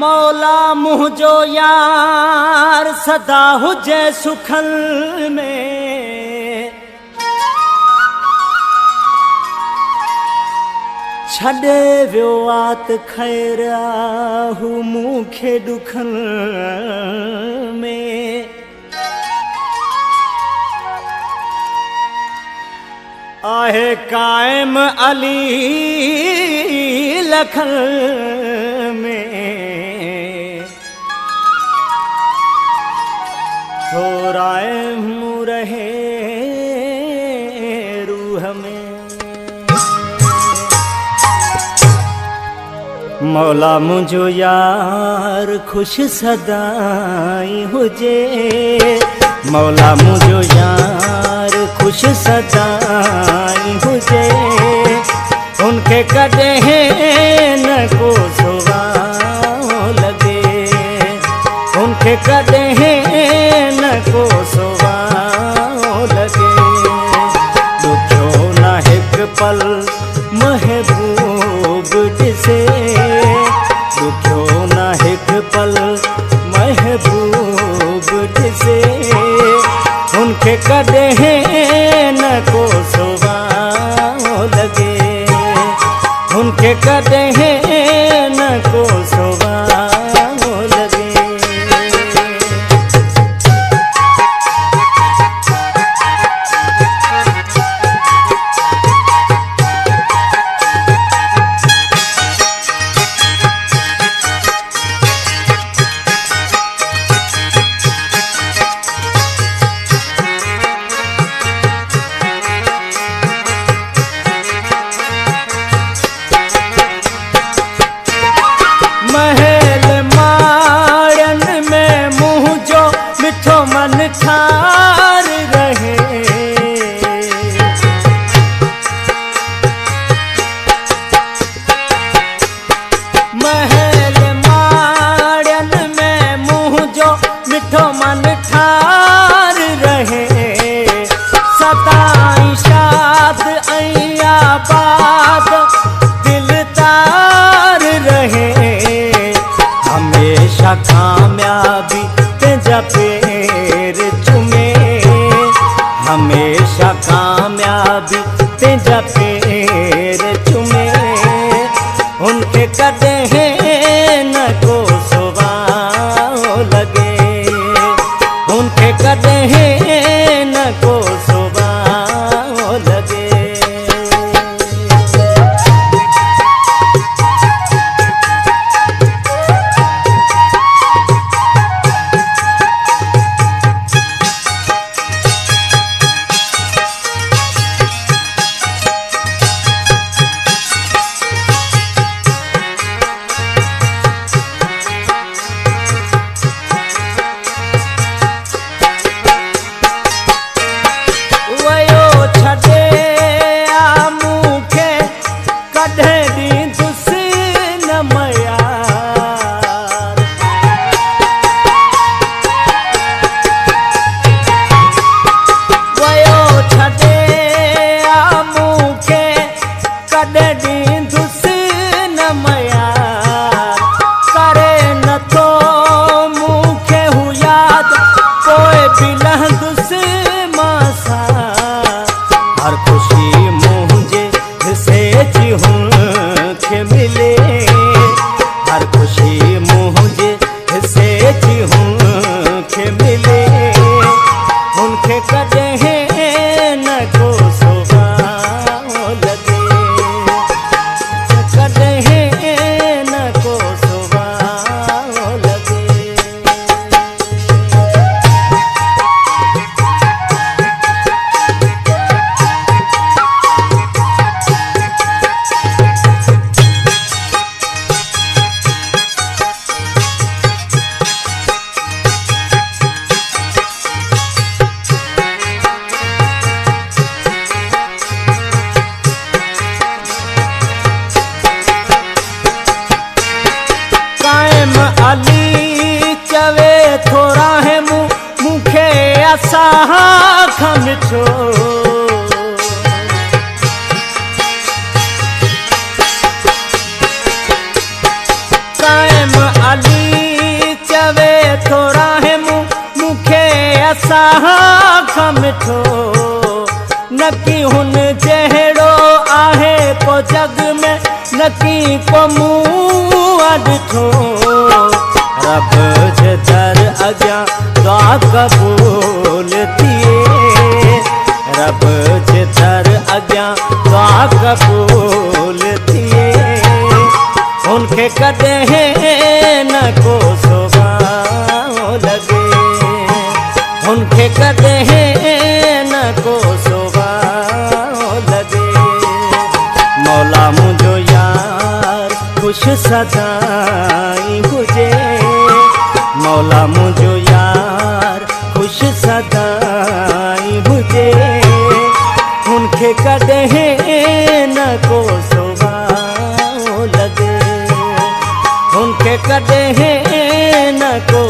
मौला मुझो यार सदा हुजे सुखल में, छॾे वियो आत ख़ैर आहू मूंखे ॾुखल में। आहे कायम अली लखल में, थोरा मुँह रहे रूह में। मौला मुझो यार खुश सदाई हुजे, मौला मुझो यार खुश सदाई हुजे। उनके कॾहिं न को सुवाओ लगे, उनके कॾहिं न को सुवाओ लगे। ॾुखियो न हिकु पल महबूब ॾिसे, ॾुखियो न हिकु पल महबूब ॾिसे। उनके कॾहिं न को सुवाओ लगे, उनके कॾहिं न को सुवाओ लगे। महल माड़न में मुँह जो मिठो मन ठार रहे, महल माड़न में मुँह जो मिठो मन ठार रहे। सदाई शाद ऐं आबाद दिलदार रहे। हमेशा कामयाबी तेजा पैर चुमे, हमेशा कामयाबी तेजा पैर चुमे। उनके कॾहिं न को सुवाओ लगे, उनके कॾहिं न को सुवाओ लगे। हर खुशी मुझे से जिहुनखे मिले, हर खुशी मुझे से जिहुनखे मिले। उनके कॾहिं न को सुवाओ लगे, कॾहिं न को सुवाओ लगे। अली चवे थोरा है मूंखे असां खां मिठो, कायम अली थोरा है मूंखे असा मिठो नकी हुन जहिड़ो आहे को जग में नकी को मुंहुं ॾिठो रब जे दर अॻियां दुआ क़बूल थिए रब जे दर अॻियां दुआ क़बूल थिए उनखे कॾहिं न को सुभाउ लॻे उनखे कॾहिं न को सुभाउ लॻे मौला मुंहिंजो यार ख़ुशि सदाई हुजे मौला मुंहिंजो यार ख़ुशि सदाई हुजे उनखे कॾहिं न को सुभाउ लॻे उनखे कॾहिं न को